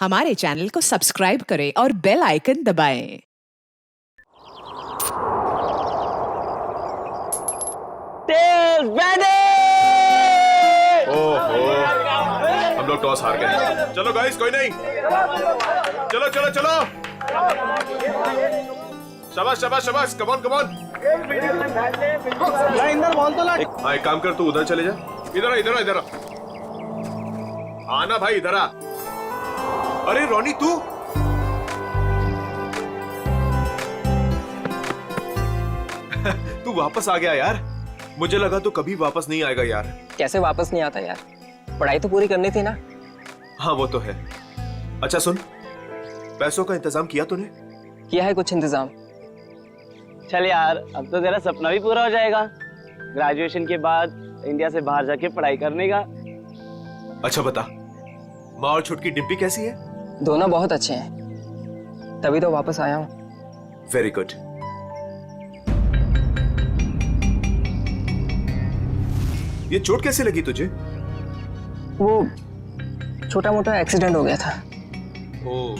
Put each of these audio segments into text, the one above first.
हमारे चैनल को सब्सक्राइब करें और बेल आइकन दबाएं। ओहो, हम लोग टॉस हार गए। चलो गाइस, कोई नहीं, चलो चलो चलो, शाबाश शाबाश शाबाश, कम ऑन कम ऑन। हाँ, एक काम कर, तू उधर चले जा। इधर आ, इधर आ, इधर आ। आना भाई, इधर आ। अरे रोनी, तू तू वापस आ गया यार। मुझे लगा तू कभी वापस नहीं आएगा यार। कैसे वापस नहीं आता यार, पढ़ाई तो पूरी करनी थी ना। हाँ वो तो है। अच्छा सुन, पैसों का इंतजाम किया तूने? किया है कुछ इंतजाम। चल यार, अब तो तेरा सपना भी पूरा हो जाएगा। ग्रेजुएशन के बाद इंडिया से बाहर जाके पढ़ाई करने का। अच्छा बता, माँ और छुटकी डिम्पी कैसी है? दोनों बहुत अच्छे हैं, तभी तो वापस आया हूँ। Very good. ये चोट कैसे लगी तुझे? वो छोटा मोटा एक्सीडेंट हो गया था। ओह।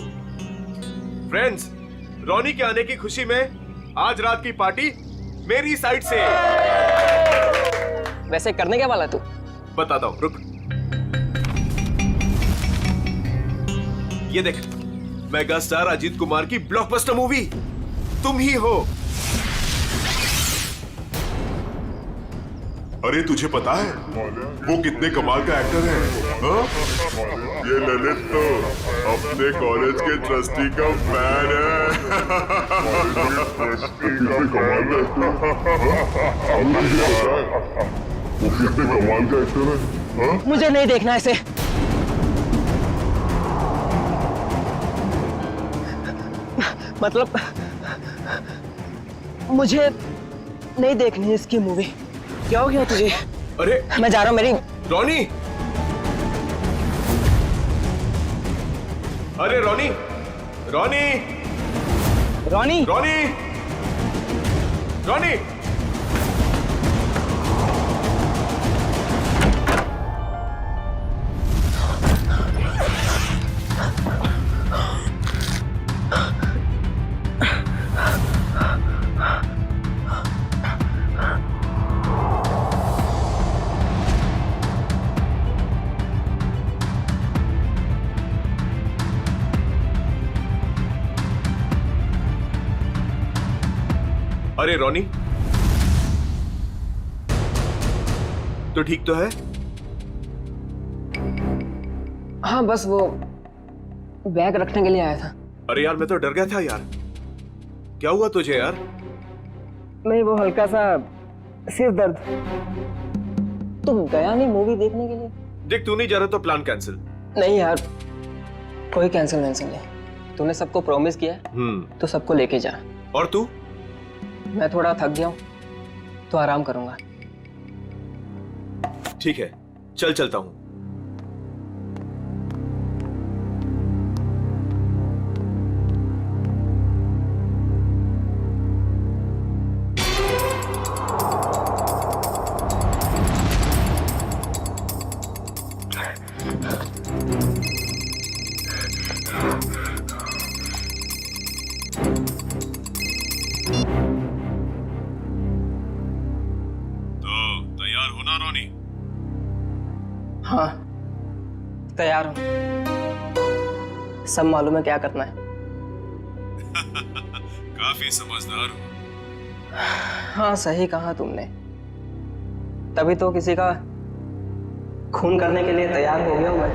फ्रेंड्स, रोनी के आने की खुशी में आज रात की पार्टी मेरी साइड से। वैसे करने क्या वाला तू? बताता हूँ, रुक। ये देख, मेगा स्टार अजीत कुमार की ब्लॉकबस्टर मूवी तुम ही हो। अरे तुझे पता है वो कितने कमाल का एक्टर है? हाँ? ये ललित तो अपने कॉलेज के ट्रस्टी का फैन है। वो कितने कमाल का एक्टर है? हाँ? मुझे नहीं देखना ऐसे। मतलब मुझे नहीं देखनी इसकी मूवी। क्या हो गया तुझे? अरे मैं जा रहा हूँ। मेरी रोनी, अरे रोनी, रोनी, रोनी, रोनी, रोनी। अरे रोनी, तो ठीक तो है? हाँ, बस वो बैग रखने के लिए आया था। अरे यार, मैं तो डर गया था यार। क्या हुआ तुझे यार? नहीं, वो हल्का सा सिर दर्द। तुम गया नहीं मूवी देखने के लिए? देख, तू नहीं जा रहा तो प्लान कैंसिल। नहीं यार, कोई कैंसिल नहीं। तूने सबको प्रॉमिस किया है तो सबको लेके जा। और तू? मैं थोड़ा थक गया हूँ तो आराम करूंगा। ठीक है, चल चलता हूं। तैयार हो ना रोनी? हाँ, तैयार हूँ। सब मालूम है क्या करना है। काफी समझदार हो। हाँ, सही कहा तुमने। तभी तो किसी का खून करने के लिए तैयार हो गया हूँ मैं।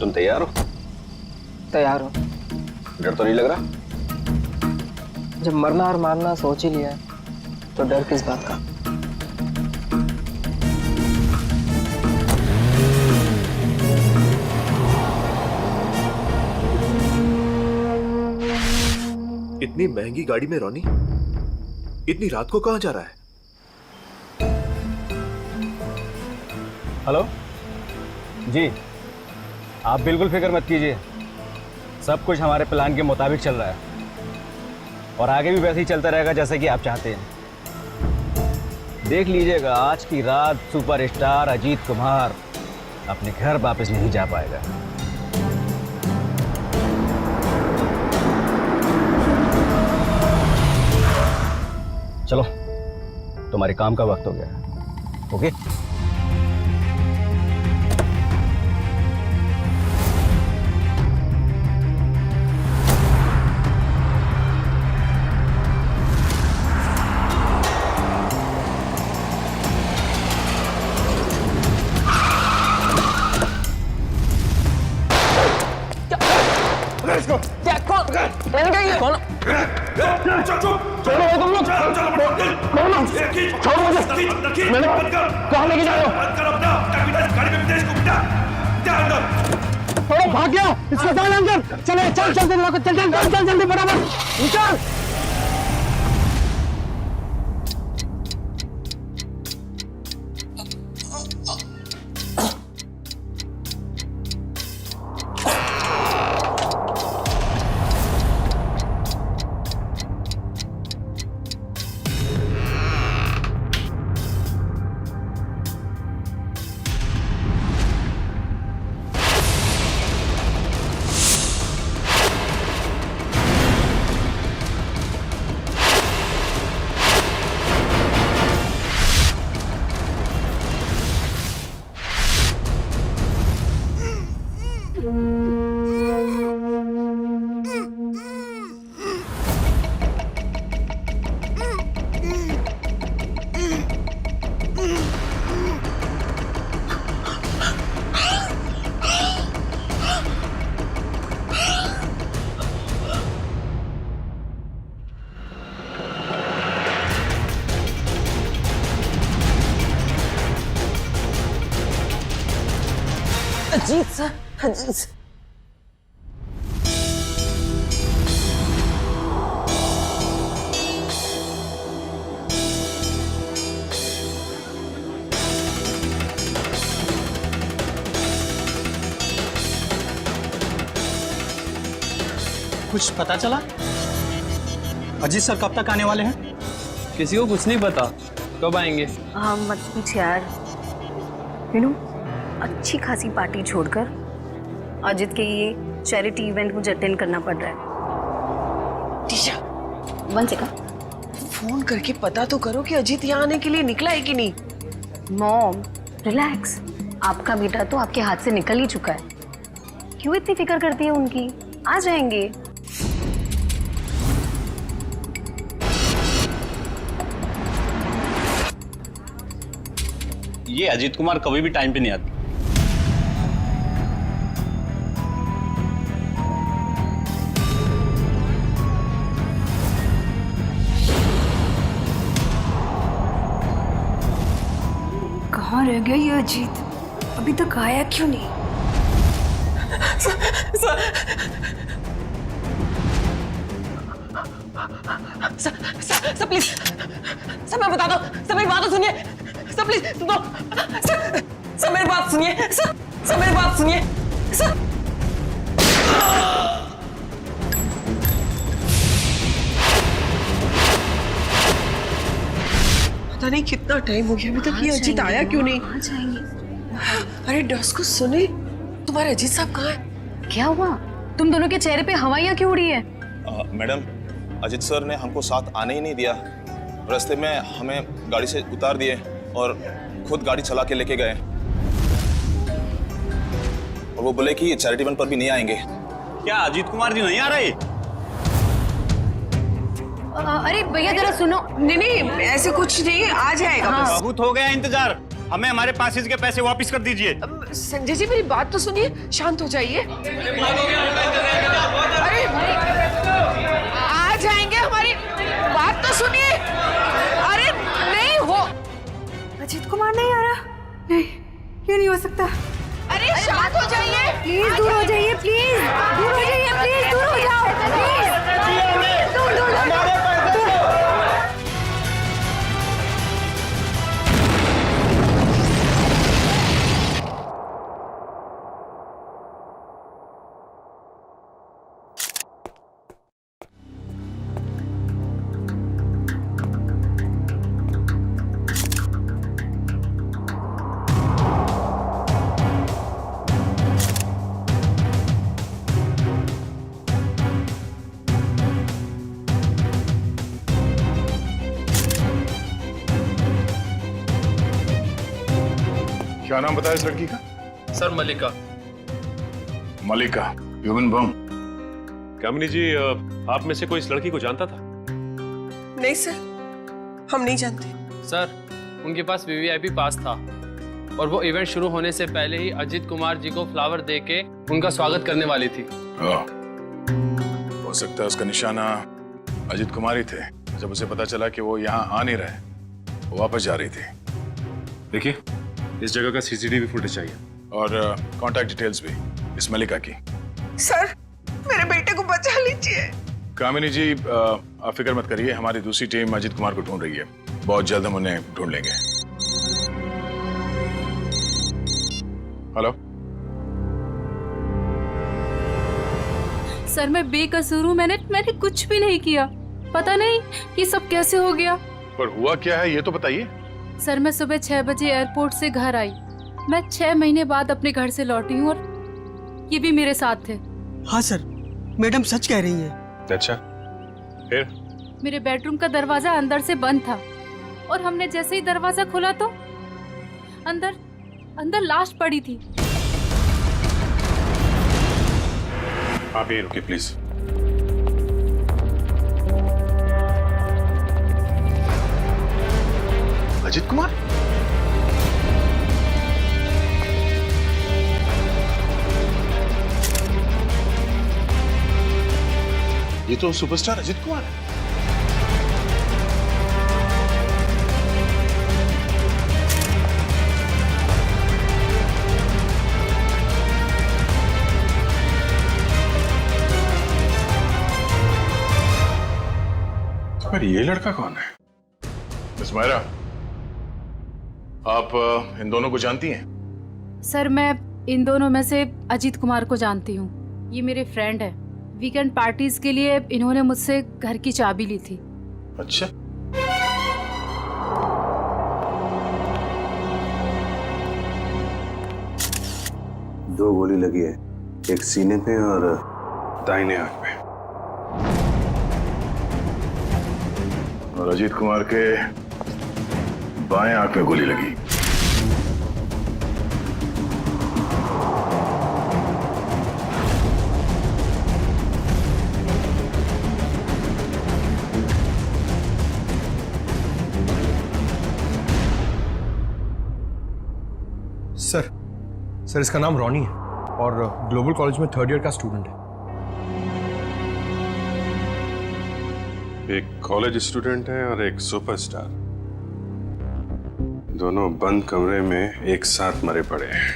तुम तैयार हो? तैयार हूँ। डर तो नहीं लग रहा? जब मरना और मारना सोच ही लिया है तो डर किस बात का? इतनी महंगी गाड़ी में रोनी इतनी रात को कहां जा रहा है? हेलो, जी, आप बिल्कुल फिक्र मत कीजिए, सब कुछ हमारे प्लान के मुताबिक चल रहा है और आगे भी वैसे ही चलता रहेगा जैसे कि आप चाहते हैं। देख लीजिएगा, आज की रात सुपरस्टार अजीत कुमार अपने घर वापस नहीं जा पाएगा। चलो, तुम्हारे काम का वक्त हो गया है। ओके? भाग गया, इसको डाल अंदर। चले, चल चल चल चल चल चल जल्दी बराबर निकल। Ajit sir, Ajit sir. कुछ पता चला? अजीत सर कब तक आने वाले हैं? किसी को कुछ नहीं पता, कब आएंगे? हाँ मत पूछ यार। विनू, अच्छी खासी पार्टी छोड़कर अजित के ये चैरिटी इवेंट मुझे अटेंड करना पड़ रहा है। टीशा, 1 सेकंड, फोन करके पता तो करो कि अजीत यहाँ आने के लिए निकला है कि नहीं। मॉम रिलैक्स, आपका बेटा तो आपके हाथ से निकल ही चुका है, क्यों इतनी फिक्र करती है उनकी? आ जाएंगे। ये अजीत कुमार कभी भी टाइम पे नहीं आते। कहाँ रह गया ये अजीत? अभी तक आया क्यों नहीं? सर प्लीज, सर मैं बता दो, सर मेरी बात तो सुनिए, सर प्लीज सुनो, सर मेरी बात सुनिए, सर मेरी बात सुनिए, सर। पता नहीं कितना टाइम हो गया अभी तक ये अजीत आया क्यों नहीं? आ जाएंगे। अरे डस को सुने, तुम्हारे अजीत साहब कहाँ है? क्या हुआ? तुम दोनों के चेहरे पे हवाइयाँ क्यों उड़ी है? मैडम, अजीत सर ने हमको साथ आने ही नहीं दिया। रास्ते में हमें गाड़ी से उतार दिए और खुद गाड़ी चला के लेके गए और वो बोले कि चैरिटी इवेंट पर भी नहीं आएंगे। क्या अजीत कुमार जी नहीं आ रहे? अरे भैया जरा सुनो। नहीं ऐसे कुछ नहीं, आ जाएगा बस। बहुत हो गया इंतजार, हमें हमारे पैसेज के पैसे वापस कर दीजिए। संजय जी मेरी बात तो सुनिए, शांत हो जाइए। अरे आ जाएंगे, हमारी बात तो सुनिए। अरे नहीं हो, अजीत कुमार नहीं आ रहा? नहीं, ये नहीं हो सकता। अरे शांत हो जाइए, प्लीज दूर हो जाइए, प्लीज दूर हो जाइए, प्लीज दूर हो जाओ, प्लीज दूर दूर दूर। क्या नाम बताया इस लड़की का? सर मलिका। मलिका, ह्यूमन बम। कामिनी जी, आप में से कोई इस लड़की को जानता था? नहीं सर, हम नहीं जानते। सर उनके पास वीवीआईपी पास था और वो इवेंट शुरू होने से पहले ही अजीत कुमार जी को फ्लावर देके उनका स्वागत करने वाली थी। हो सकता है उसका निशाना अजीत कुमार ही थे। जब उसे पता चला कि वो यहाँ आ नहीं रहे, वो वापस जा रही थी। देखिए, इस जगह का सीसीटीवी फुटेज चाहिए और कांटेक्ट डिटेल्स भी इस मलिका की। सर मेरे बेटे को बचा लीजिए। कामिनी जी, आप फिक्र मत करिए, हमारी दूसरी टीम अजीत कुमार को ढूंढ रही है। बहुत जल्द हम उन्हें ढूंढ लेंगे। हेलो सर मैं बेकसूर हूँ, मैंने कुछ भी नहीं किया। पता नहीं ये सब कैसे हो गया। पर हुआ क्या है ये तो बताइए। सर मैं सुबह 6 बजे एयरपोर्ट से घर आई। मैं 6 महीने बाद अपने घर से लौटी हूँ और ये भी मेरे साथ थे। हाँ सर, मैडम सच कह रही हैं। अच्छा, फिर? मेरे बेडरूम का दरवाजा अंदर से बंद था और हमने जैसे ही दरवाजा खोला तो अंदर लाश पड़ी थी। आप यहीं रुकिए प्लीज। अजीत कुमार? ये तो सुपरस्टार अजीत कुमार है। पर ये लड़का कौन है? मिस मायरा, आप इन दोनों को जानती हैं? सर मैं इन दोनों में से अजीत कुमार को जानती हूँ। ये मेरे फ्रेंड है। वीकेंड पार्टीज के लिए इन्होंने मुझसे घर की चाबी ली थी। अच्छा, दो गोली लगी है, एक सीने पे और दाहिने आंख पे। और अजीत कुमार के बाएं आंख में गोली लगी। सर इसका नाम रॉनी है और ग्लोबल कॉलेज में 3rd ईयर का स्टूडेंट है। एक कॉलेज स्टूडेंट है और एक सुपरस्टार, दोनों बंद कमरे में एक साथ मरे पड़े हैं।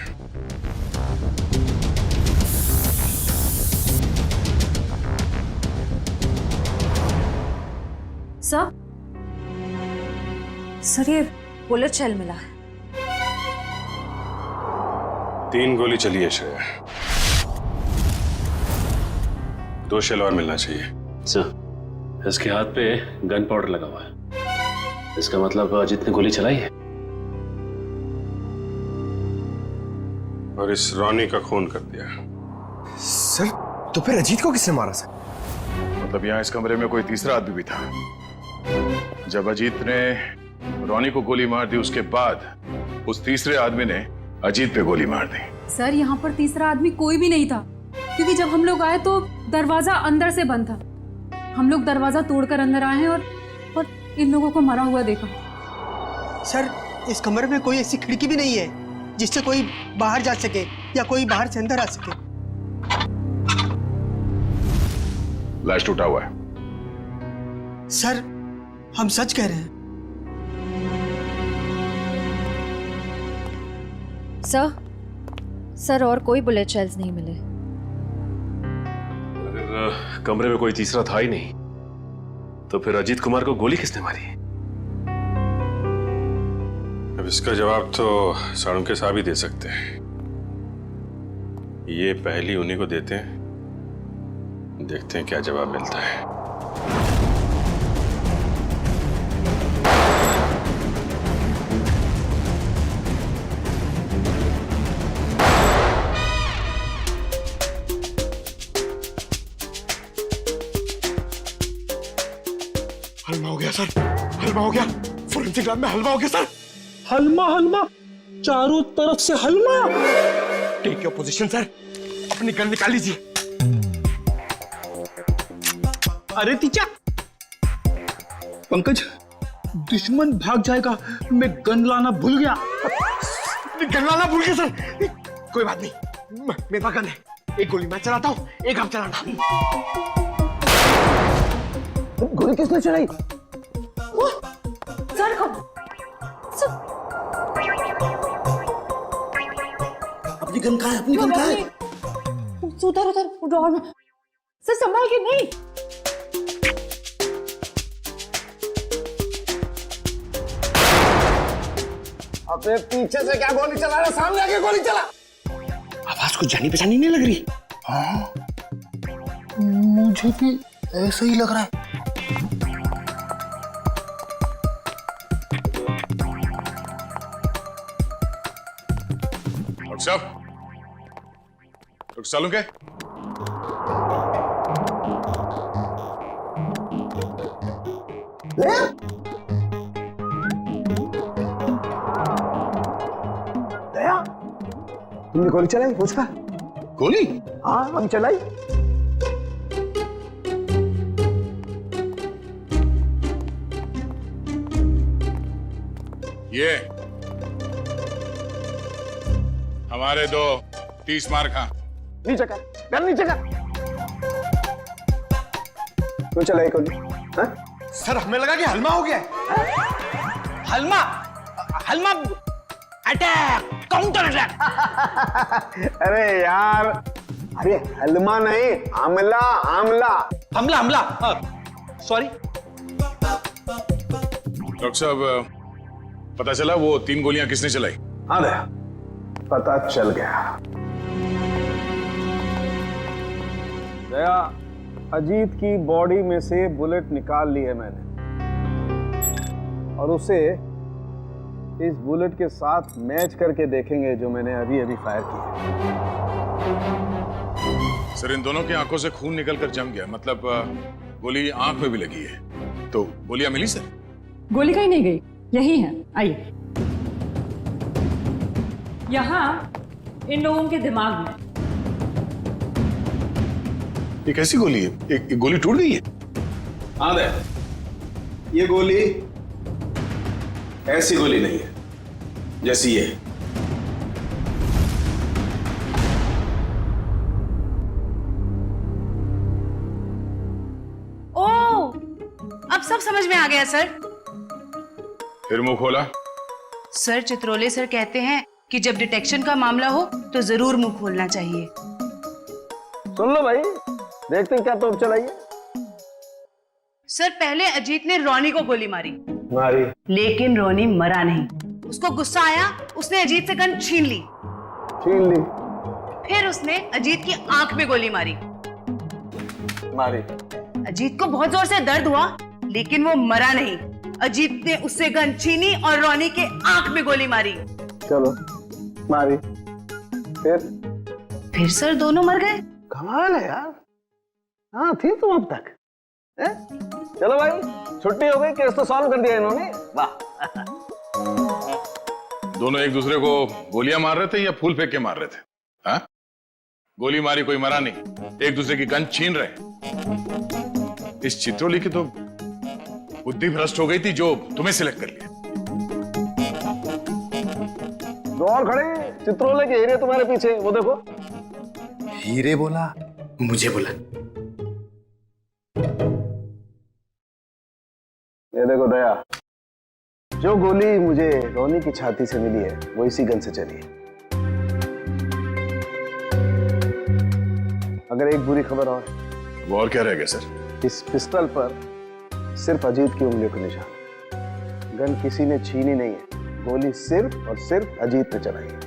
सर ये बुलेट शेल मिला है। 3 गोली चली है श्रेया, 2 शेल और मिलना चाहिए। सर इसके हाथ पे गन पाउडर लगा हुआ है, इसका मतलब अजीत ने गोली चलाई है और इस रॉनी का खून कर दिया। सर तो फिर अजीत को किसने मारा सर? मतलब यहाँ इस कमरे में कोई तीसरा आदमी भी था। जब अजीत ने रॉनी को गोली मार दी, उसके बाद उस तीसरे आदमी ने अजीत पे गोली मार दी। सर यहाँ पर तीसरा आदमी कोई भी नहीं था, क्योंकि जब हम लोग आए तो दरवाजा अंदर से बंद था। हम लोग दरवाजा तोड़कर अंदर आए हैं और इन लोगों को मरा हुआ देखा। सर इस कमरे में कोई ऐसी खिड़की भी नहीं है जिससे कोई बाहर जा सके या कोई बाहर से अंदर आ सके। लाश टूटा हुआ है। सर हम सच कह रहे हैं। सर और कोई बुलेट शेल्स नहीं मिले। अगर कमरे में कोई तीसरा था ही नहीं तो फिर अजीत कुमार को गोली किसने मारी? अब इसका जवाब तो साळुंखे साहब ही दे सकते हैं। ये पहली उन्हीं को देते हैं, देखते हैं क्या जवाब मिलता है। हलवा हो गया सर, हलवा हो गया। फोरेंसिक लैब में हलवा हो गया सर। हलमा चारों तरफ से हलवा। टेक योर पोजीशन सर, अपनी गन निकाल लीजिए। अरे तीचा, पंकज दुश्मन भाग जाएगा, मैं गन लाना भूल गया। गन लाना भूल गया सर। कोई बात नहीं, मेरे पास गन है। एक गोली मैं चलाता हूँ, एक आप चलाना। गोली किसने चलाई? सर अपनी गन कहाँ है? अपनी गन कहाँ है? उधर ड्रॉर में। सर संभाल के। नहीं अबे पीछे से क्या गोली चला रहा? सामने आके गोली चला। आवाज कुछ जानी पहचानी नहीं लग रही। हाँ, मुझे भी ऐसा ही लग रहा है। डॉक्टर साहब, डॉक्टर सालू क्या? दया, तुमने गोली चलाई उसका? गोली? हाँ, हम चलाई। ये हमारे दो 30 मार खा। नीचे कर, गन नीचे कर। क्यों चलाई गोली? हाँ? सर हमें लगा कि हलमा हो गया है। हलमा? हलमा अटैक, काउंटर अटैक। अरे यार, अरे हलमा नहीं, हमला हमला हमला हमला। सॉरी डॉक्टर साहब, पता चला वो 3 गोलियां किसने चलाई? हाँ दया, पता चल गया। दया, अजीत की बॉडी में से बुलेट निकाल ली है मैंने, और उसे इस बुलेट के साथ मैच करके देखेंगे जो मैंने अभी अभी फायर की है। सर, इन दोनों की आंखों से खून निकलकर जम गया, मतलब गोली आंख में भी लगी है। तो गोलियां मिली सर? गोली कहीं नहीं गई, यही है। आइए, यहाँ इन लोगों के दिमाग में। ये कैसी गोली है? एक गोली टूट गई है? हाँ दे, ये गोली ऐसी गोली नहीं है जैसी ये। ओह, अब सब समझ में आ गया सर। फिर मुंह खोला? सर, चित्रोले सर कहते हैं कि जब डिटेक्शन का मामला हो तो जरूर मुंह खोलना चाहिए। सुन लो भाई, देखते हैं क्या तोप चलाइए। सर, पहले अजीत ने रोनी को गोली मारी, लेकिन रोनी मरा नहीं। उसको गुस्सा आया, उसने अजीत से गन छीन ली। फिर उसने अजीत की आंख में गोली मारी। अजीत को बहुत जोर से दर्द हुआ, लेकिन वो मरा नहीं। अजीत ने उससे गन छीनी और रोनी के आंख में गोली मारी। चलो, मारी। फिर सर दोनों मर गए। कमाल है यार। हाँ, थी तुम अब तक। चलो भाई, छुट्टी हो गई, केस तो सॉल्व कर दिया इन्होंने। वाह। दोनों एक दूसरे को गोलियां मार रहे थे या फूल फेंक के मार रहे थे? हाँ? गोली मारी, कोई मरा नहीं, एक दूसरे की गन छीन रहे। इस चित्रोली की तो बुद्धि भ्रष्ट हो गई थी जो तुम्हें सिलेक्ट कर लिया। दो और खड़े, चित्रोले के हीरे तुम्हारे पीछे, वो देखो। हीरे बोला, मुझे बोला। ये देखो दया, जो गोली मुझे रोनी की छाती से मिली है वो इसी गन से चली है। अगर एक बुरी खबर और, वो और क्या रह गया सर? इस पिस्टल पर सिर्फ अजीत की उंगलियों का निशान है। गन किसी ने छीनी नहीं है, गोली सिर्फ और सिर्फ अजीत ने चलाई है।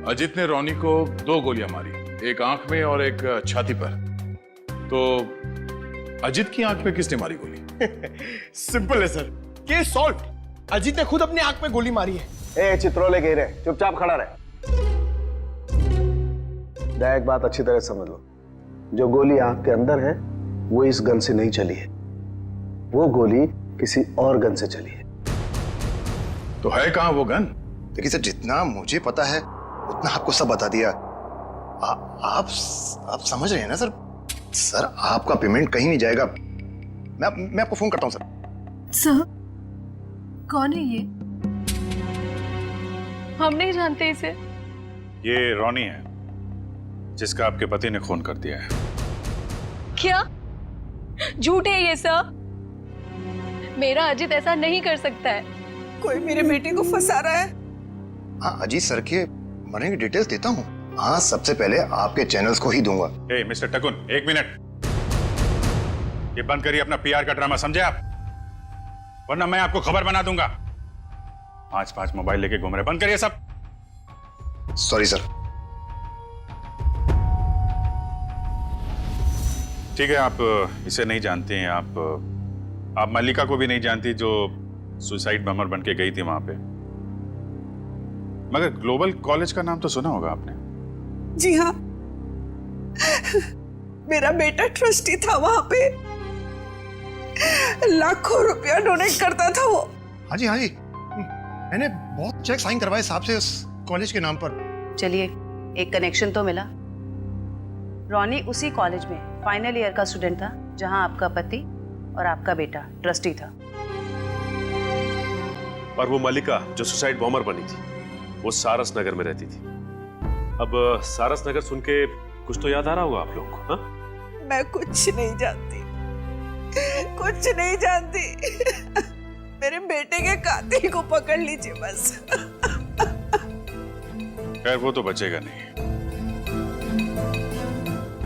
अजीत ने रोनी को 2 गोलियां मारी, एक आंख में और एक छाती पर। तो अजीत की आंख में किसने मारी गोली? सिंपल है सर, केस सॉल्व। अजीत ने खुद अपनी आंख में गोली मारी है। ए चित्रोले के हीरे, चुपचाप खड़ा रहे। एक बात अच्छी तरह समझ लो, जो गोली आंख के अंदर है वो इस गन से नहीं चली है, वो गोली किसी और गन से चली है। तो है कहां वो गन? देखिए सर, जितना मुझे पता है उतना आपको सब बता दिया। आप समझ रहे हैं ना सर? सर आपका पेमेंट कहीं नहीं जाएगा। मैं आपको फोन करता हूँ सर। सर कौन है ये? हम नहीं जानते इसे। ये रोनी है जिसका आपके पति ने खून कर दिया है। क्या झूठ है ये सब? मेरा अजित ऐसा नहीं कर सकता है। कोई मेरे बेटे को फंसा रहा है। हाँ, अजीत सर के मरने की डिटेल्स देता हूँ। हाँ, सबसे पहले आपके चैनल्स को ही दूंगा। मिस्टर टकुन, 1 मिनट, ये बंद करिए अपना पीआर का ड्रामा, समझे आप? वरना मैं आपको खबर बना दूंगा। 5 मोबाइल लेके घूम रहे, बंद करिए सब। Sorry sir. ठीक है, आप इसे नहीं जानते हैं, आप मल्लिका को भी नहीं जानती जो सुसाइड बमर बन के गई थी वहां पे। मगर ग्लोबल कॉलेज का नाम तो सुना होगा आपने। जी हाँ, मेरा बेटा ट्रस्टी था वहां पे, लाखों रुपया डोनेट करता था वो। हाँ जी, मैंने बहुत चेक साइन करवाए साहब से उस कॉलेज के नाम पर। चलिए, एक कनेक्शन तो मिला। रॉनी उसी कॉलेज में फाइनल ईयर का स्टूडेंट था जहां आपका पति और आपका बेटा ट्रस्टी था। और वो मल्लिका जो सुसाइड बॉम्बर बनी थी, वो सारस नगर में रहती थी। अब सारस नगर सुन के कुछ तो याद आ रहा होगा आप लोगों को? हाँ? मैं कुछ नहीं जानती, कुछ नहीं जानती। मेरे बेटे के कातिल को पकड़ लीजिए बस। खैर, वो तो बचेगा नहीं।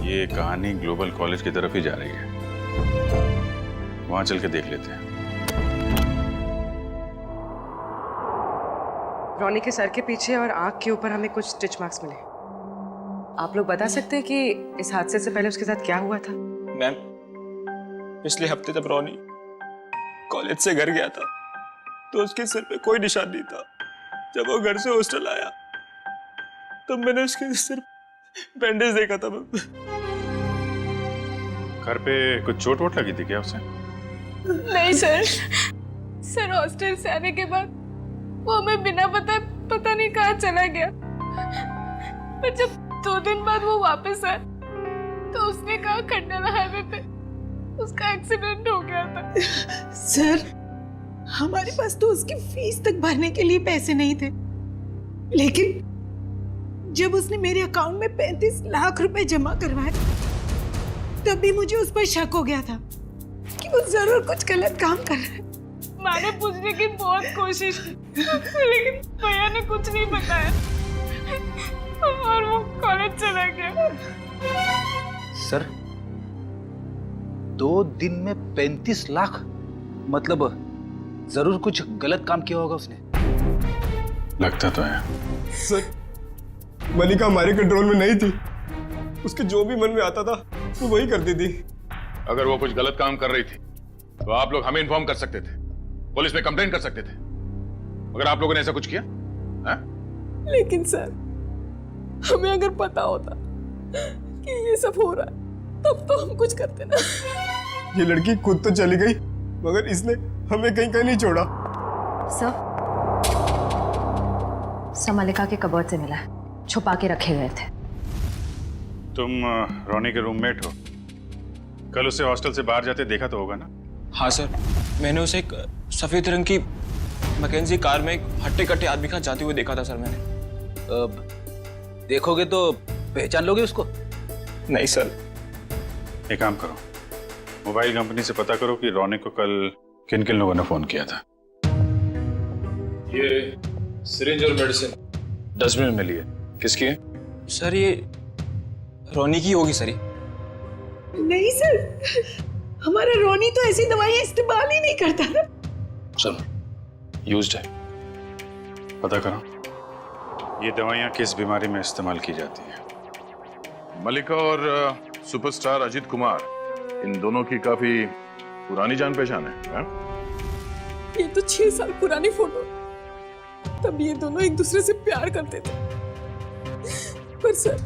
ये कहानी ग्लोबल कॉलेज की तरफ ही जा रही है, वहां चल के देख लेते हैं। रॉनी के सर के पीछे और आंख के ऊपर हमें कुछ स्टिच मार्क्स मिले। आप लोग बता सकते हैं कि इस हादसे से पहले उसके साथ क्या हुआ था? मैम, पिछले हफ्ते जब रॉनी कॉलेज से घर गया था तो उसके सिर पे कोई निशान नहीं था। जब वो घर से हॉस्टल आया तब मैंने उसके सिर बैंडेज देखा था। घर पे कुछ चोट वोट लगी थी क्या उसे? नहीं सर हॉस्टल से आने के बाद वो हमें बिना पता नहीं कहाँ चला गया। पर जब 2 दिन बाद वो वापस आया तो उसने कहा खंडाला हाईवे पे उसका एक्सीडेंट हो गया था। सर, हमारे पास तो उसकी फीस तक भरने के लिए पैसे नहीं थे, लेकिन जब उसने मेरे अकाउंट में 35 लाख रुपए जमा करवाए तब भी मुझे उस पर शक हो गया था कि वो जरूर कुछ गलत काम कर रहा है। मैंने पूछने की बहुत कोशिश की लेकिन भैया ने कुछ नहीं बताया और वो कॉलेज चला गया। सर, 2 दिन में 35 लाख? मतलब जरूर कुछ गलत काम किया होगा उसने। लगता तो है। सर, मल्लिका हमारे कंट्रोल में नहीं थी। उसके जो भी मन में आता था वो वही करती थी। अगर वो कुछ गलत काम कर रही थी तो आप लोग हमें इन्फॉर्म कर सकते थे, पुलिस में कंप्लेंट कर सकते थे। अगर आप लोगों ने ऐसा कुछ किया है? लेकिन सर, हमें अगर पता होता कि ये सब हो रहा है तब तो हम कुछ करते ना। ये लड़की खुद तो चली गई मगर इसने हमें कहीं नहीं छोड़ा। सर मल्लिका के कबर्ड से मिला है, छुपा के रखे गए थे। तुम रोनी के रूममेट हो, कल उसे हॉस्टल से बाहर जाते देखा तो होगा ना? हाँ सर, मैंने उसे एक सफेद रंग की मैकेंजी कार में एक हट्टे कट्टे आदमी के साथ जाते हुए देखा था सर मैंने। देखोगे तो पहचान लोगे उसको? नहीं सर। एक काम करो, मोबाइल कंपनी से पता करो कि रोनी को कल किन किन लोगों ने फोन किया था। ये सिरिंज और मेडिसिन डस्टबिन में लिए। किसकी है? सर, ये रोनी की होगी सर। नहीं सर, हमारा रोनी तो ऐसी दवाइयां इस्तेमाल ही नहीं करता था। चलो, यूज्ड है, पता करो ये दवाइयां किस बीमारी में इस्तेमाल की जाती है। मल्लिका और सुपरस्टार अजित कुमार, इन दोनों की काफी पुरानी जान पहचान है? ये तो 6 साल पुरानी फोटो, तब ये दोनों एक दूसरे से प्यार करते थे। पर सर,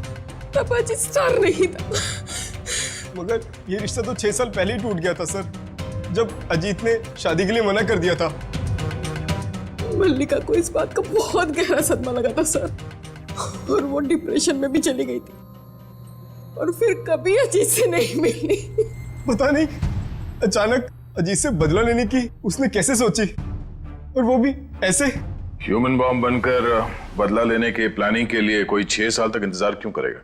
तब अजित स्टार नहीं था। मगर ये रिश्ता तो 6 साल पहले ही टूट गया था सर, जब अजीत ने शादी के लिए मना कर दिया था। मल्लिका को इस बात का बहुत गहरा सदमा लगा था सर, और वो डिप्रेशन में भी चली गई थी और फिर कभी अजीत से नहीं मिली। पता नहीं अचानक अजीत से बदला लेने की उसने कैसे सोची, और वो भी ऐसे। ह्यूमन बॉम्ब बनकर बदला लेने के प्लानिंग के लिए कोई 6 साल तक इंतजार क्यों करेगा?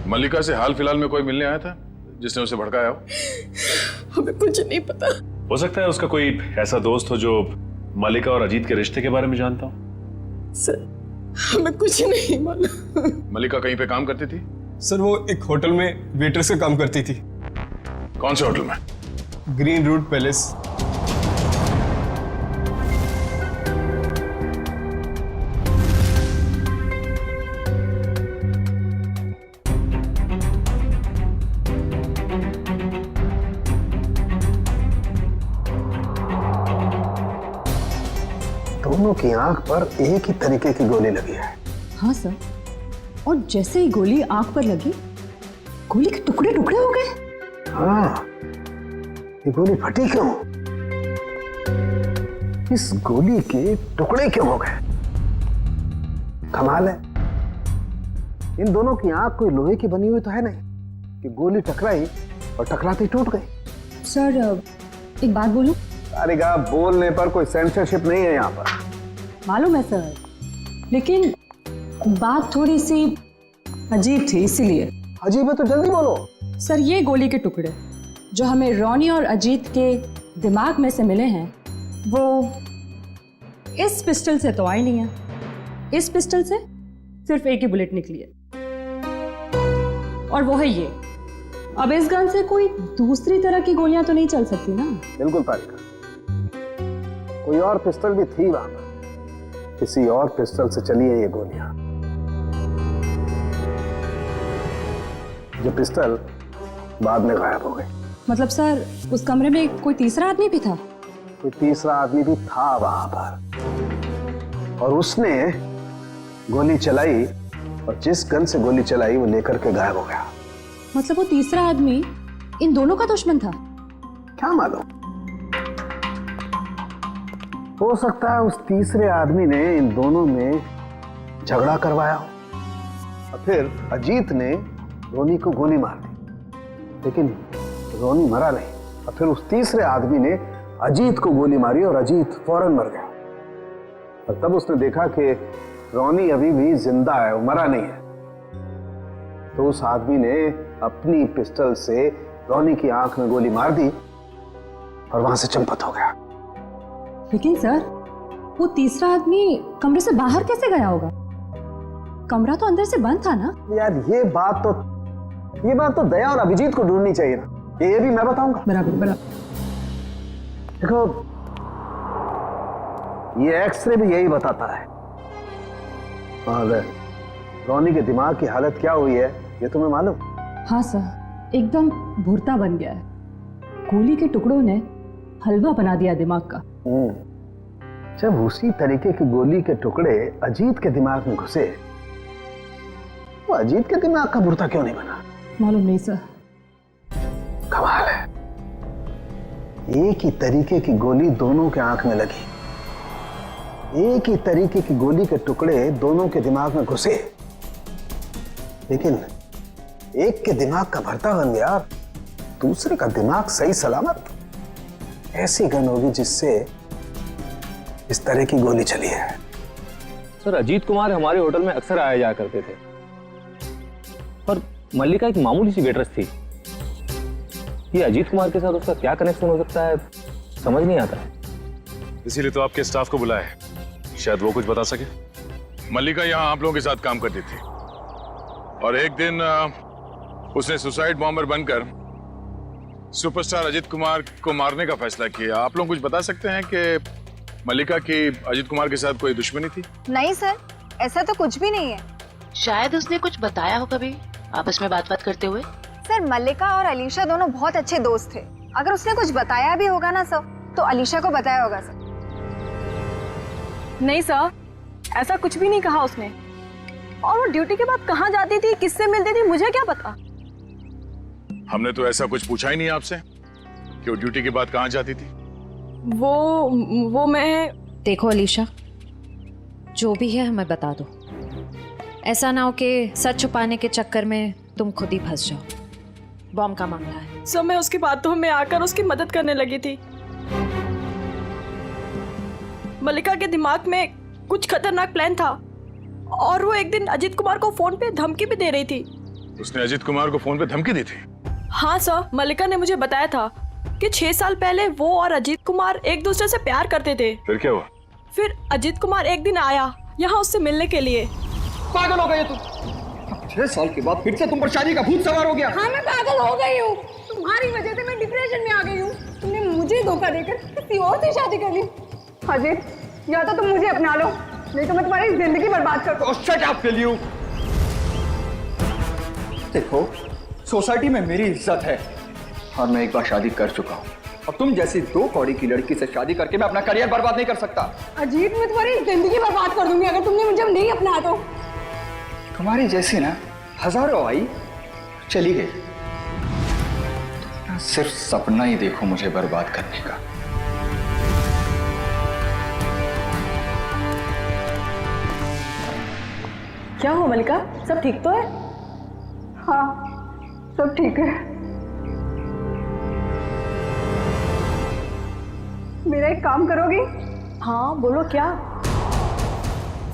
मल्लिका से हाल फिलहाल में कोई मिलने आया था जिसने उसे भड़काया हो? हमें कुछ नहीं पता। हो सकता है उसका कोई ऐसा दोस्त हो जो मल्लिका और अजीत के रिश्ते के बारे में जानता हो। सर हमें कुछ नहीं मालूम। मल्लिका कहीं पे काम करती थी? सर वो एक होटल में वेट्रेस का काम करती थी। कौन से होटल में? Green route palace. दोनों की आंख पर एक ही तरीके की गोली लगी है। हाँ सर, और जैसे ही गोली आंख पर लगी, गोली के टुकड़े टुकड़े हो गए। हाँ, ये गोली फटी क्यों? इस गोली के टुकड़े क्यों हो गए? कमाल है, इन दोनों की आंख कोई लोहे की बनी हुई तो है नहीं कि गोली टकराई और टकराते ही टूट गई। सर एक बात बोलूं? अरे गा, बोलने पर कोई सेंसरशिप नहीं है यहाँ पर। मालूम है सर, लेकिन बात थोड़ी सी अजीब थी, इसीलिए। अजीब है तो जल्दी बोलो। सर ये गोली के टुकड़े जो हमें रॉनी और अजीत के दिमाग में से मिले हैं, वो इस पिस्टल से तो आए नहीं है। इस पिस्टल से सिर्फ एक ही बुलेट निकली है, और वो है ये। अब इस गन से कोई दूसरी तरह की गोलियां तो नहीं चल सकती ना? बिल्कुल पारिका, कोई और पिस्टल भी थी वहां पर, किसी और पिस्टल से चली है ये गोलियां। जो पिस्टल बाद में गायब हो गई। मतलब सर उस कमरे में कोई तीसरा आदमी भी था? कोई तीसरा आदमी भी था वहां पर, और उसने गोली चलाई, और जिस गन से गोली चलाई वो लेकर के गायब हो गया। मतलब वो तीसरा आदमी इन दोनों का दुश्मन था? क्या मालूम, हो सकता है उस तीसरे आदमी ने इन दोनों में झगड़ा करवाया हो, और फिर अजीत ने रोनी को गोली मार दी, लेकिन रोनी मरा नहीं, और फिर उस तीसरे आदमी ने अजीत को गोली मारी और अजीत फौरन मर गया। और तब उसने देखा कि रोनी अभी भी जिंदा है, वो मरा नहीं है, तो उस आदमी ने अपनी पिस्टल से रोनी की आंख में गोली मार दी और वहां से चंपत हो गया। लेकिन सर वो तीसरा आदमी कमरे से बाहर कैसे गया होगा? कमरा तो अंदर से बंद था ना? यार ये बात तो दया और अभिजीत को ढूंढनी चाहिए ना, ये भी मैं बताऊंगा। बराबर बराबर। देखो ये एक्सरे भी यही बताता है, और रोनी के दिमाग की हालत क्या हुई है ये तुम्हें मालूम? हाँ सर, एकदम भुरता बन गया है। गोली के टुकड़ों ने हलवा बना दिया दिमाग का। जब उसी तरीके की गोली के टुकड़े अजीत के दिमाग में घुसे, तो अजीत के दिमाग का भुरता क्यों नहीं बना? मालूम नहीं सर। कमाल है, एक ही तरीके की गोली दोनों के आंख में लगी, एक ही तरीके की गोली के टुकड़े दोनों के दिमाग में घुसे, लेकिन एक के दिमाग का भरता बन गया, दूसरे का दिमाग सही सलामत। ऐसी गन होगी जिससे इस तरह की गोली चली है। सर अजीत कुमार हमारे होटल में अक्सर आया जाया करते थे, पर मल्लिका एक मामूली सी वेट्रेस थी। ये अजीत कुमार के साथ उसका क्या कनेक्शन हो सकता है, समझ नहीं आता है। इसीलिए तो आपके स्टाफ को बुलाया है, शायद वो कुछ बता सके। मल्लिका यहाँ आप लोगों के साथ काम करती थी, और एक दिन उसने सुसाइड बॉम्बर बनकर सुपरस्टार अजीत कुमार को मारने का फैसला किया। आप लोग कुछ बता सकते हैं कि मल्लिका की अजीत कुमार के साथ कोई दुश्मनी थी? नहीं सर, ऐसा तो कुछ भी नहीं है। शायद उसने कुछ बताया हो कभी आपस में बात करते हुए। सर मल्लिका और अलीशा दोनों बहुत अच्छे दोस्त थे। अगर उसने कुछ बताया भी होगा ना सर, तो अलीशा को बताया होगा सर। नहीं सर, ऐसा कुछ भी नहीं कहा उसने। और वो ड्यूटी के बाद कहाँ जाती थी, किससे मिलती थी, मुझे क्या पता। हमने तो ऐसा कुछ पूछा ही नहीं आपसे कि वो ड्यूटी के बाद कहाँ जाती थी। वो मैं देखो अलीशा, जो भी है हमें बता दो। ऐसा ना हो कि सच छुपाने के चक्कर में तुम खुद ही फंस जाओ। बॉम्ब का मामला है। सर मैं उसकी बातों में आकर उसकी मदद करने लगी थी। मल्लिका के दिमाग में कुछ खतरनाक प्लान था और वो एक दिन अजीत कुमार को फोन पे धमकी भी दे रही थी। उसने अजीत कुमार को फोन पे धमकी दी थी? हाँ सर, मल्लिका ने मुझे बताया था कि 6 साल पहले वो और अजीत कुमार एक दूसरे से प्यार करते थे। फिर क्या हुआ? फिर अजीत कुमार एक दिन आया यहाँ उससे मिलने के लिए। पागल हो गए तुम? 6 साल के बाद फिर से तुम पर शादी का भूत सवार हो गया। हाँ मैं पागल हो गई हूँ, तुम्हारी वजह से मैं डिप्रेशन में आ गई हूँ। तुमने मुझे धोखा देकर किसी और से शादी कर ली। अजीत, या तो तुम मुझे अपना लो, नहीं तो मैं तुम्हारी जिंदगी बर्बाद कर दूँ। Shut up tell you. देखो, सोसाइटी में मेरी इज्जत है और मैं एक बार शादी कर चुका हूँ। अब तुम जैसी 2 कौड़ी की लड़की से शादी करके मैं अपना करियर बर्बाद नहीं कर सकता। अजीत, मैं तुम्हारी जिंदगी बर्बाद कर दूंगी अगर तुमने मुझे नहीं अपना तो। तुम्हारी जैसी ना हजारों आई, चली गई। सिर्फ सपना ही देखो मुझे बर्बाद करने का। क्या हुआ मल्लिका, सब ठीक तो है? हाँ सब ठीक है। मेरा एक काम करोगी? हाँ बोलो क्या?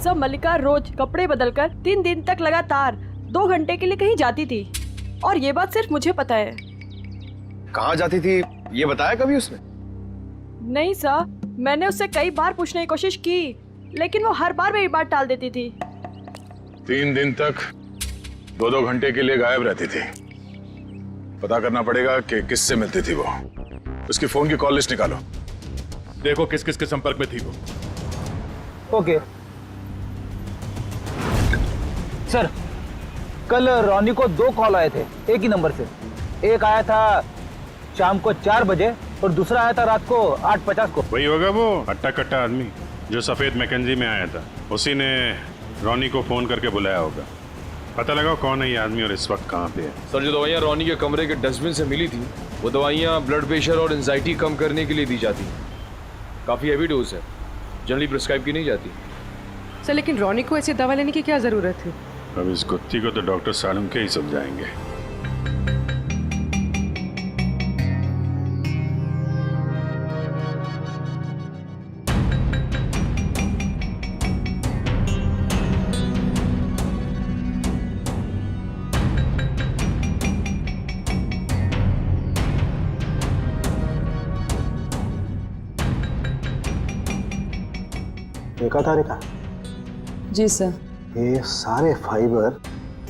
सब मल्लिका रोज कपड़े बदलकर 3 दिन तक लगातार 2 घंटे के लिए कहीं जाती थी और ये बात सिर्फ मुझे पता है। कहाँ जाती थी ये बताया कभी उसने? नहीं सर, मैंने उससे कई बार पूछने की कोशिश की लेकिन वो हर बार मेरी बात टाल देती थी। 3 दिन तक 2-2 घंटे के लिए गायब रहती थी। पता करना पड़ेगा कि किससे मिलती थी वो। उसकी फोन की कॉल लिस्ट निकालो, देखो किस किस के संपर्क में थी वो। ओके सर, कल रॉनी को 2 कॉल आए थे एक ही नंबर से। एक आया था शाम को 4 बजे और दूसरा आया था रात को 8:50 को। वही होगा वो हट्टा कट्टा आदमी जो सफेद मैकेंजी में आया था। उसी ने रॉनी को फोन करके बुलाया होगा। पता लगाओ कौन है ये आदमी और इस वक्त कहाँ पे है। सर, जो दवाइयाँ रॉनी के कमरे के डस्टबिन से मिली थी वो दवाइयाँ ब्लड प्रेशर और एंजाइटी कम करने के लिए दी जाती हैं। काफ़ी हैवी डोज है, जनरली प्रिस्क्राइब की नहीं जाती। सर लेकिन रॉनी को ऐसी दवा लेने की क्या जरूरत थी? अब इस गुत्थी को तो डॉक्टर सालुंके ही समझाएंगे। देखा तारिका? जी सर। ये सारे फाइबर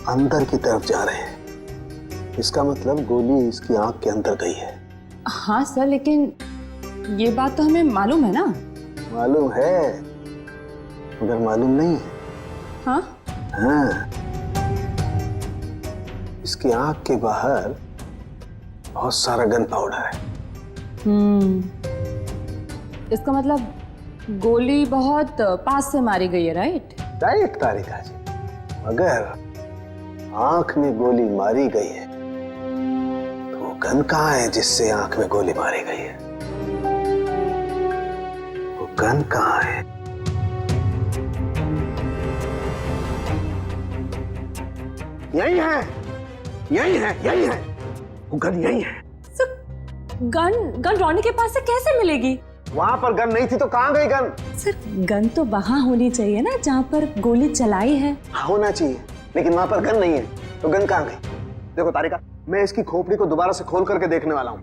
अंदर की तरफ जा रहे हैं। इसका मतलब गोली इसकी आंख के अंदर गई है। हाँ सर, लेकिन ये बात तो हमें मालूम है ना। मालूम है मगर मालूम नहीं है। हाँ? हाँ, इसकी आंख के बाहर बहुत सारा गन पाउडर है। इसका मतलब गोली बहुत पास से मारी गई है, राइट? राइट तारिका जी, अगर आंख में गोली मारी गई है तो वो गन कहाँ है जिससे आंख में गोली मारी गई है? वो गन कहाँ है? यही है, यही है, यही है, वो गन यही है। गन रॉनी के पास से कैसे मिलेगी? वहां पर गन नहीं थी तो कहाँ गई गन? सर गन तो वहां होनी चाहिए ना जहाँ पर गोली चलाई है। होना चाहिए, लेकिन वहां पर गन नहीं है तो गन कहाँ गई? देखो तारिका, मैं इसकी खोपड़ी को दोबारा से खोल करके देखने वाला हूँ।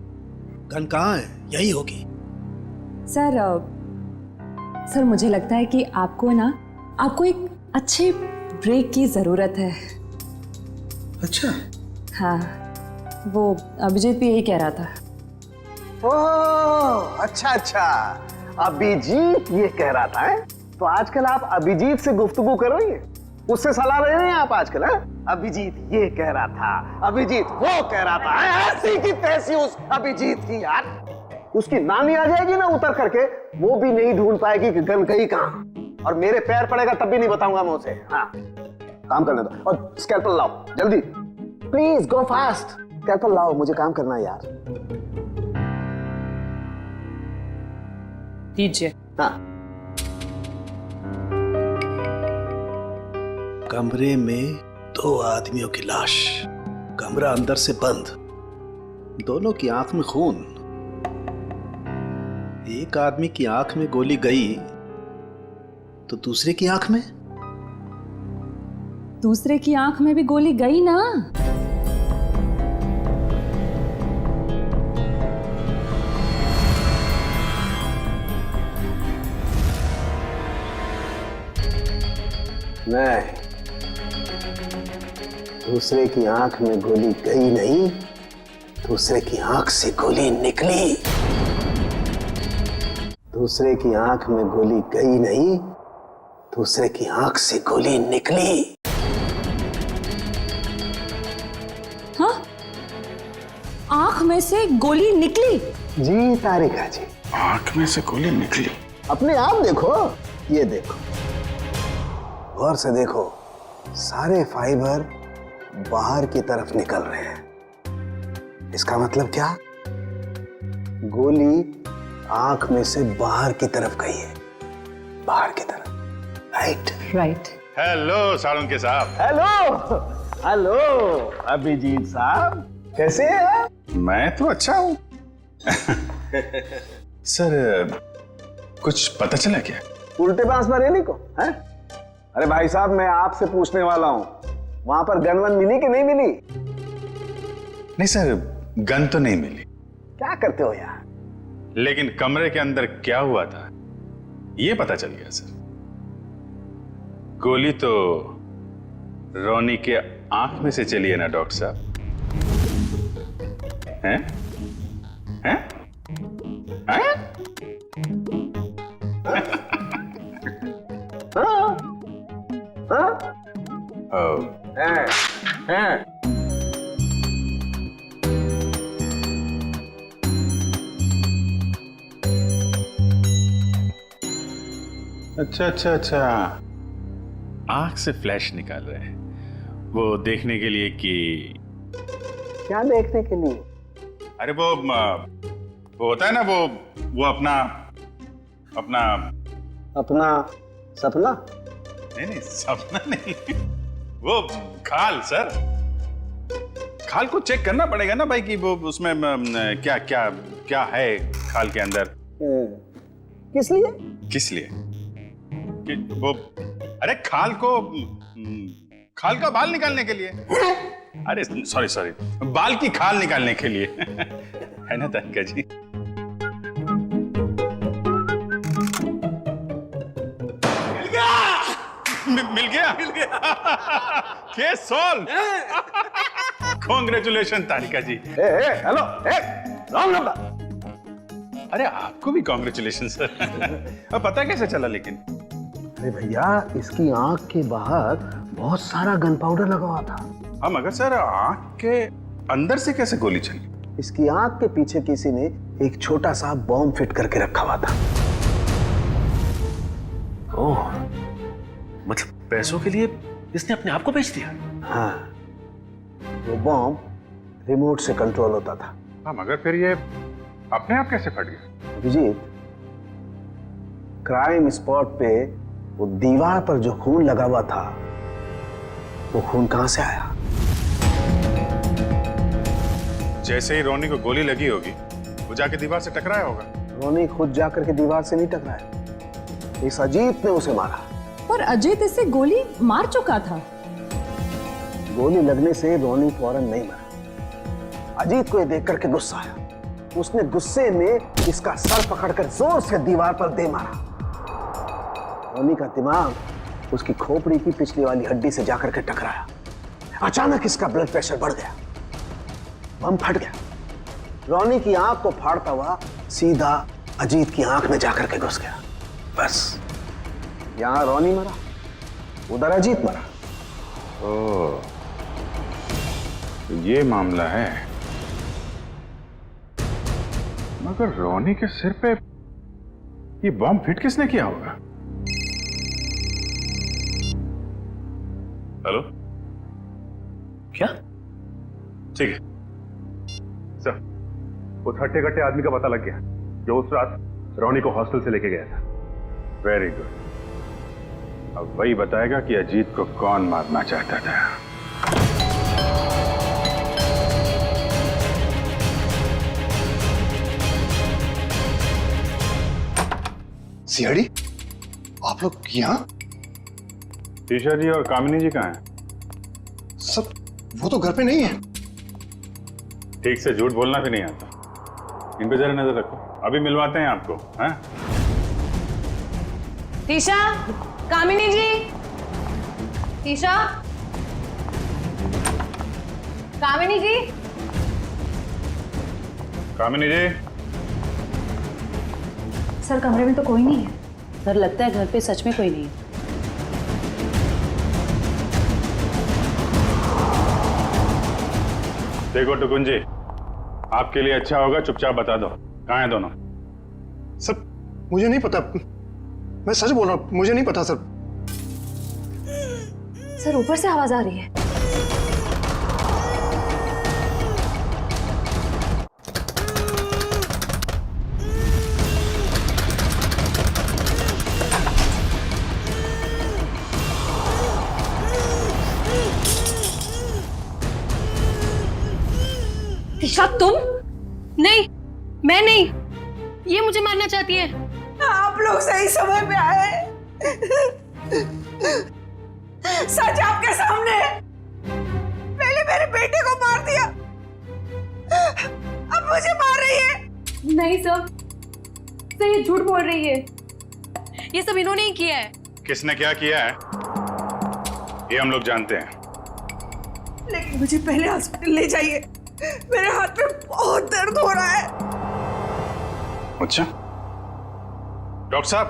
गन कहाँ है? यही होगी। सर मुझे लगता है कि आपको एक अच्छे ब्रेक की जरूरत है। अच्छा? हाँ, वो अभिजीत भी यही कह रहा था। ओह अच्छा अच्छा, अभिजीत ये कह रहा था है? तो आजकल आप अभिजीत से गुफ्तगू कर रही हैं, उससे सलाह ले रहे हैं आप आजकल? है अभिजीत ये कह रहा था, अभिजीत वो कह रहा था, ऐसी की तैसी उस अभिजीत की यार। उसकी नानी आ जाएगी ना उतर करके, वो भी नहीं ढूंढ पाएगी कि गन गई कहाँ, और मेरे पैर पड़ेगा तब भी नहीं बताऊंगा मैं उसे। हाँ काम करने दो, और स्कैल्पल लाओ जल्दी, प्लीज गो फास्ट। स्कैल्पल लाओ, मुझे काम करना है यार। दीजिए। हाँ कमरे में 2 आदमियों की लाश, कमरा अंदर से बंद, दोनों की आंख में खून। एक आदमी की आंख में गोली गई तो दूसरे की आंख में? दूसरे की आंख में भी गोली गई ना। नहीं, दूसरे की आंख में गोली गई नहीं, दूसरे की आंख से गोली निकली। दूसरे की आंख में गोली गई नहीं, दूसरे की आंख से गोली निकली। हाँ? आंख में से गोली निकली? जी तारिका जी, आंख में से गोली निकली। अपने आप देखो, ये देखो, गौर से देखो, सारे फाइबर बाहर की तरफ निकल रहे हैं। इसका मतलब क्या? गोली आंख में से बाहर की तरफ गई है, बाहर की तरफ। Right right. हेलो साळुंके साहब। हेलो हेलो अभिजीत साहब, कैसे हैं आप? मैं तो अच्छा हूँ। सर, कुछ पता चला क्या? उल्टे बांस बरेली को हैं? अरे भाई साहब, मैं आपसे पूछने वाला हूं, वहां पर गन वन मिली कि नहीं मिली? नहीं सर, गन तो नहीं मिली। क्या करते हो यार? लेकिन कमरे के अंदर क्या हुआ था ये पता चल गया सर। गोली तो रोनी के आंख में से चली है ना डॉक्टर साहब? हैं? हैं? हैं? अच्छा अच्छा अच्छा, आंख से फ्लैश निकाल रहे हैं वो देखने के लिए कि क्या देखने के लिए? अरे वो होता है ना, वो अपना सपना? नहीं सपना नहीं, वो खाल सर, खाल को चेक करना पड़ेगा ना भाई कि वो उसमें क्या क्या क्या है खाल के अंदर। किस लिए? किस लिए? कि वो, अरे खाल का बाल निकालने के लिए। अरे सॉरी, बाल की खाल निकालने के लिए। है ना तारिका जी? मिल गया case solve. Congratulation Tarika ji. Hello, wrong number. अरे आपको भी कांग्रेचुलेशन सर। अब पता कैसे चला लेकिन? अरे भैया, इसकी आंख के बाहर बहुत सारा गन पाउडर लगा हुआ था। हाँ मगर सर, आंख के अंदर से कैसे गोली चली? इसकी आंख के पीछे किसी ने एक छोटा सा बॉम्ब फिट करके रखा हुआ था। ओह, मतलब पैसों के लिए इसने अपने आप को बेच दिया? हाँ, वो बॉम्ब रिमोट से कंट्रोल होता था। हाँ मगर फिर ये अपने आप कैसे फट गया? अभिजीत, क्राइम स्पॉट पे वो दीवार पर जो खून लगा हुआ था, वो खून कहां से आया? जैसे ही रोनी को गोली लगी होगी, वो जाके दीवार से टकराया होगा। रोनी खुद जाकर के दीवार से नहीं टकराया, इस अजीत ने उसे मारा। पर अजीत इसे गोली मार चुका था। गोली लगने से रोनी फौरन नहीं मरा। अजीत को ये देख करके गुस्सा आया, उसने गुस्से में इसका सर पकड़कर जोर से दीवार पर दे मारा। रोनी का दिमाग उसकी खोपड़ी की पिछली वाली हड्डी से जाकर के टकराया। अचानक इसका ब्लड प्रेशर बढ़ गया, बम फट गया। रोनी की आंख को फाड़ता हुआ सीधा अजीत की आंख में जाकर के घुस गया। बस, यहां रोनी मरा, उधर अजीत मरा। ओह, तो ये मामला है। मगर रोनी के सिर पे ये बॉम्ब फिट किसने किया होगा? हेलो, क्या? ठीक है सर, उस हट्टे कट्टे आदमी का पता लग गया जो उस रात रोनी को हॉस्टल से लेके गया था। Very good. अब वही बताएगा कि अजीत को कौन मारना चाहता था। सीआईडी, आप लोग यहाँ? टीशा जी और कामिनी जी कहाँ हैं? सब वो तो घर पे नहीं है। ठीक से झूठ बोलना भी नहीं आता। इन पे जरा नजर रखो, अभी मिलवाते हैं आपको। हैं? टीशा, कामिनी जी, टीशा, कामिनी जी, कामिनी जी। सर कमरे में तो कोई नहीं है। सर लगता है घर पे सच में कोई नहीं है। देखो टुकुन जी, आपके लिए अच्छा होगा चुपचाप बता दो कहाँ हैं दोनों। सर मुझे नहीं पता, मैं सच बोल रहा हूँ, मुझे नहीं पता सर। सर ऊपर से आवाज आ रही है। टीशा तुम? नहीं, मैं नहीं। ये मुझे मारना चाहती है। आप लोग सही समय पे आए। सच आपके सामने है। पहले मेरे बेटे को मार दिया, अब मुझे मार रही है। नहीं सर, ये झूठ बोल रही है। ये सब इन्होंने ही किया है। किसने क्या किया है ये हम लोग जानते हैं। लेकिन मुझे पहले हॉस्पिटल ले जाइए, मेरे हाथ में बहुत दर्द हो रहा है। अच्छा डॉक्टर साहब,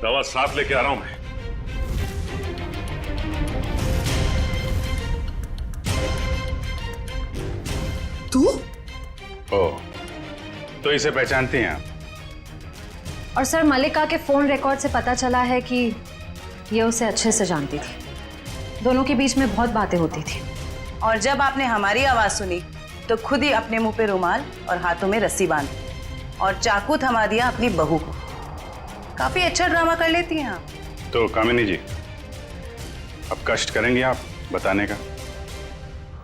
दवा साथ लेके आ रहा हूं मैं। तू? ओ, तो इसे पहचानती हैं आप? और सर मल्लिका के फोन रिकॉर्ड से पता चला है कि ये उसे अच्छे से जानती थी। दोनों के बीच में बहुत बातें होती थी। और जब आपने हमारी आवाज सुनी तो खुद ही अपने मुंह पे रुमाल और हाथों में रस्सी बांधी और चाकू थमा दिया अपनी बहू को। काफी अच्छा ड्रामा कर लेती हैं आप। तो कामिनी जी, अब कष्ट करेंगे आप बताने का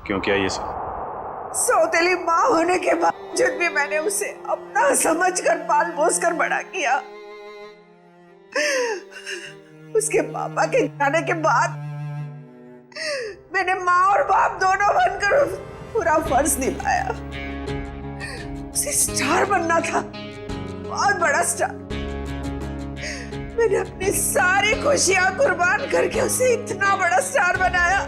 क्यों किया ये सब? सौतेली माँ होने के बावजूद भी मैंने उसे अपना समझकर पाल पोस कर बड़ा किया। उसके पापा के जाने के बाद मैंने माँ और बाप दोनों बनकर पूरा फर्ज निभाया। उसे स्टार बनना था, बहुत बड़ा स्टार। मैंने अपनी सारी खुशियां कुर्बान करके उसे इतना बड़ा स्टार बनाया।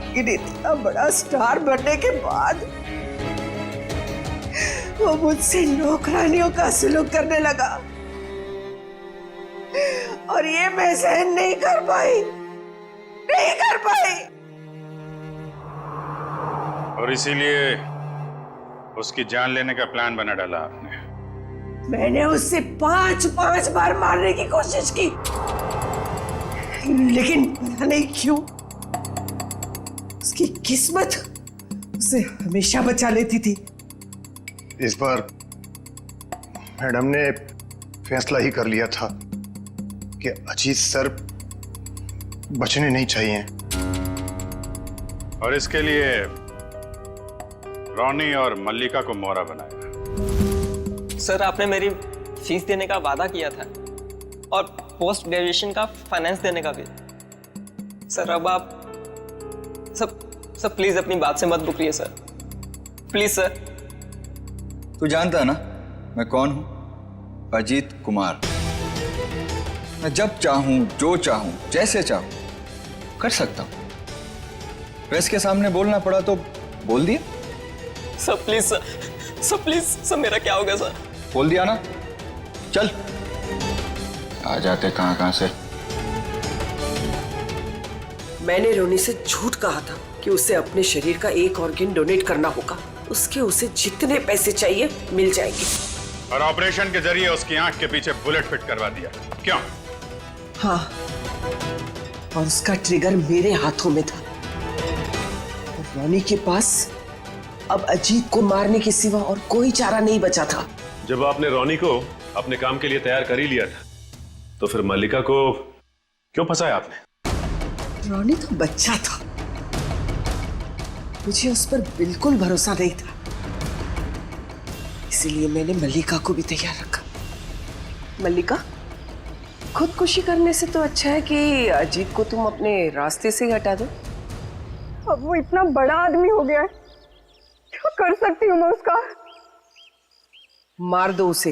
लेकिन इतना बड़ा स्टार बनने के बाद वो मुझसे नौकरानियों का सलूक करने लगा और ये मैं सहन नहीं कर पाई। और इसीलिए उसकी जान लेने का प्लान बना डाला आपने। मैंने उससे 5 बार मारने की कोशिश की, लेकिन पता नहीं क्यों उसकी किस्मत उसे हमेशा बचा लेती थी। इस बार मैडम ने फैसला ही कर लिया था कि अजीत सर बचने नहीं चाहिए। और इसके लिए रोनी और मल्लिका को मोहरा बनाया। सर आपने मेरी फीस देने का वादा किया था और पोस्ट ग्रेजुएशन का फाइनेंस देने का भी। सर अब आप सब प्लीज अपनी बात से मत रुकिए सर, प्लीज सर। तू जानता है ना मैं कौन हूं? अजीत कुमार। मैं जब चाहूं, जो चाहूं, जैसे चाहूं कर सकता हूं। प्रेस के सामने बोलना पड़ा तो बोल दिया। Sir please sir please sir, मेरा क्या होगा सर? बोल दिया ना, चल। आ जाते कहां से। मैंने रोनी से झूठ कहा था कि उसे अपने शरीर का एक ऑर्गन डोनेट करना होगा। उसके उसे जितने पैसे चाहिए मिल जाएंगे। और ऑपरेशन के जरिए उसकी आंख के पीछे बुलेट फिट करवा दिया। क्यों? हाँ, और उसका ट्रिगर मेरे हाथों में था। और रोनी के पास अब अजीत को मारने के सिवा और कोई चारा नहीं बचा था। जब आपने रोनी को अपने काम के लिए तैयार कर ही लिया था, तो फिर मल्लिका को क्यों फंसाया आपने? रोनी तो बच्चा था, मुझे उस पर बिल्कुल भरोसा नहीं था, इसीलिए मैंने मल्लिका को भी तैयार रखा। मल्लिका, खुदकुशी करने से तो अच्छा है कि अजीत को तुम अपने रास्ते से ही हटा दो। अब वो इतना बड़ा आदमी हो गया है, क्या कर सकती हूँ मैं उसका? मार दो उसे।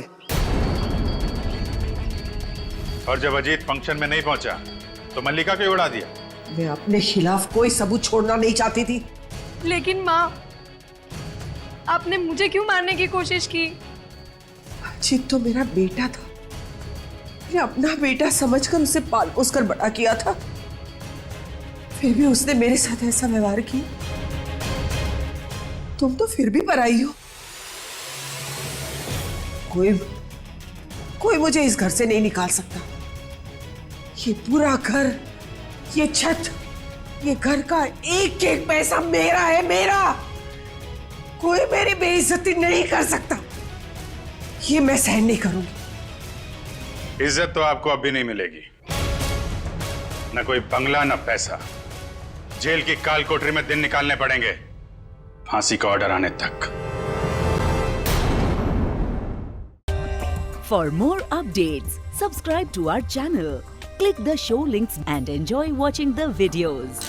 और जब अजीत फंक्शन में नहीं पहुंचा तो मल्लिका को उड़ा दिया। मैं अपने खिलाफ कोई सबूत छोड़ना नहीं चाहती थी। लेकिन माँ, आपने मुझे क्यों मारने की कोशिश की? अजीत तो मेरा बेटा था, मैंने अपना बेटा समझकर उसे पाल पोस कर बड़ा किया था, फिर भी उसने मेरे साथ ऐसा व्यवहार किया। तुम तो फिर भी पराई हो। कोई मुझे इस घर से नहीं निकाल सकता। ये पूरा घर, ये छत, ये घर का एक एक पैसा मेरा है, मेरा। कोई मेरी बेइज्जती नहीं कर सकता, ये मैं सहन नहीं करूंगी। इज्जत तो आपको अब भी नहीं मिलेगी, न कोई बंगला न पैसा। जेल की काल कोठरी में दिन निकालने पड़ेंगे, फांसी का ऑर्डर आने तक। For more updates, subscribe to our channel, click the show links and enjoy watching the videos.